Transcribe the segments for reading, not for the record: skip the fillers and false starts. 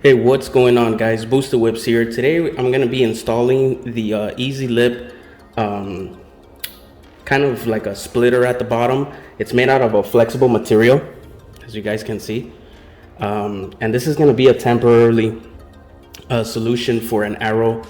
Hey, what's going on, guys? Booster Whips here. Today I'm going to be installing the Easy Lip, um, kind of like a splitter at the bottom. It's made out of a flexible material, as you guys can see. And this is going to be a temporarily solution for an Aero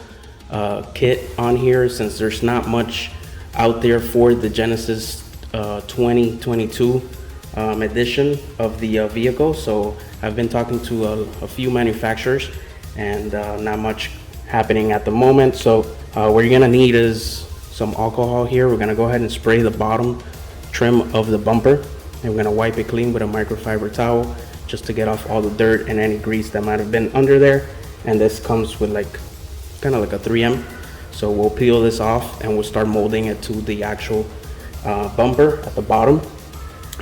kit on here, since there's not much out there for the Genesis 2022 edition of the vehicle. So I've been talking to a few manufacturers, and not much happening at the moment. So what you're gonna need is some alcohol here. We're gonna go ahead and spray the bottom trim of the bumper, and we're gonna wipe it clean with a microfiber towel just to get off all the dirt and any grease that might have been under there. And this comes with like kind of like a 3M. So we'll peel this off and we'll start molding it to the actual bumper at the bottom.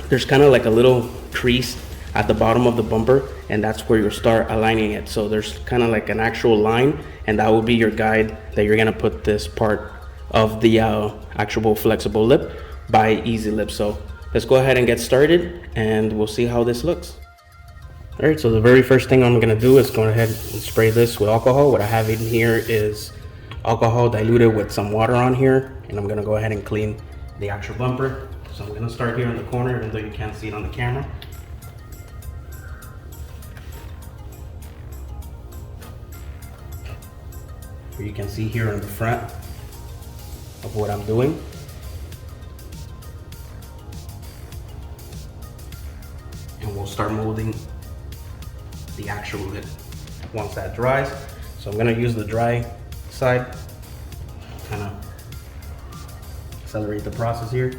There's kind of like a little crease at the bottom of the bumper, and that's where you'll start aligning it. So there's kind of like an actual line, and that will be your guide that you're gonna put this part of the actual flexible lip by Easy Lip. So let's go ahead and get started, and we'll see how this looks. All right, so the very first thing I'm gonna do is go ahead and spray this with alcohol. What I have in here is alcohol diluted with some water on here, and I'm gonna go ahead and clean the actual bumper. So I'm gonna start here in the corner, even though you can't see it on the camera. You can see here in the front of what I'm doing. And we'll start molding the actual lid once that dries. So I'm gonna use the dry side, kind of accelerate the process here.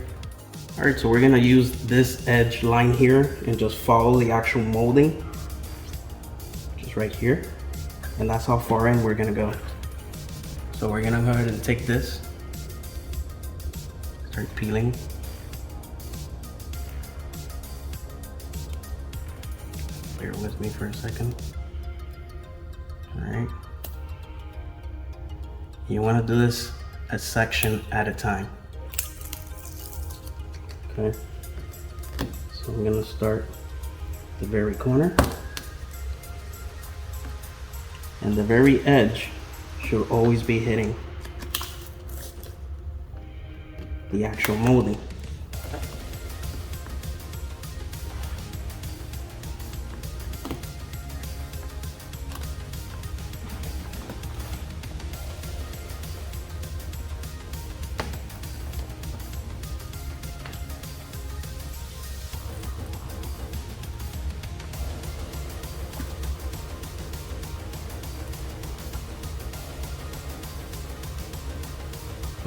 All right, so we're gonna use this edge line here and just follow the actual molding, just right here. And that's how far in we're gonna go. So we're gonna go ahead and take this, start peeling. Bear with me for a second. All right. You wanna do this a section at a time. Okay. So I'm gonna start the very corner, and the very edge should always be hitting the actual molding.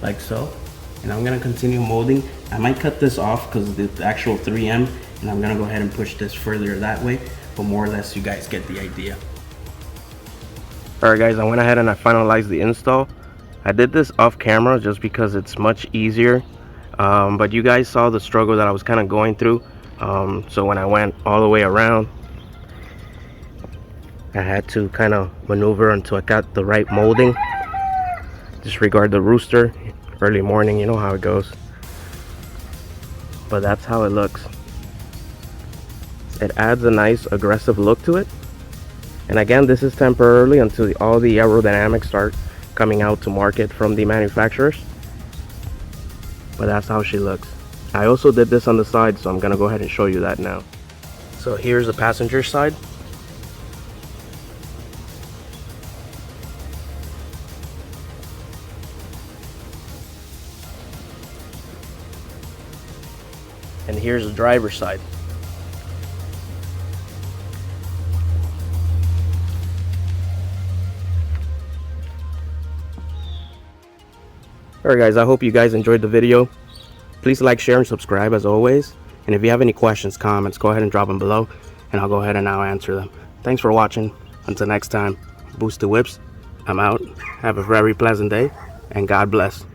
Like so. And I'm gonna continue molding. I might cut this off because the actual 3M, and I'm gonna go ahead and push this further that way, but more or less you guys get the idea. Alright guys, I went ahead and I finalized the install. I did this off camera just because it's much easier, but you guys saw the struggle that I was kind of going through. So when I went all the way around, I had to kind of maneuver until I got the right molding. Disregard the rooster, early morning, you know how it goes. But that's how it looks. It adds a nice aggressive look to it. And again, this is temporarily until all the aerodynamics start coming out to market from the manufacturers. But that's how she looks. I also did this on the side, so I'm gonna go ahead and show you that now. So here's the passenger side. And here's the driver's side. Alright guys, I hope you guys enjoyed the video. Please like, share, and subscribe as always. And if you have any questions, comments, go ahead and drop them below, and I'll go ahead and now answer them. Thanks for watching. Until next time, Booster Whips, I'm out. Have a very pleasant day, and God bless.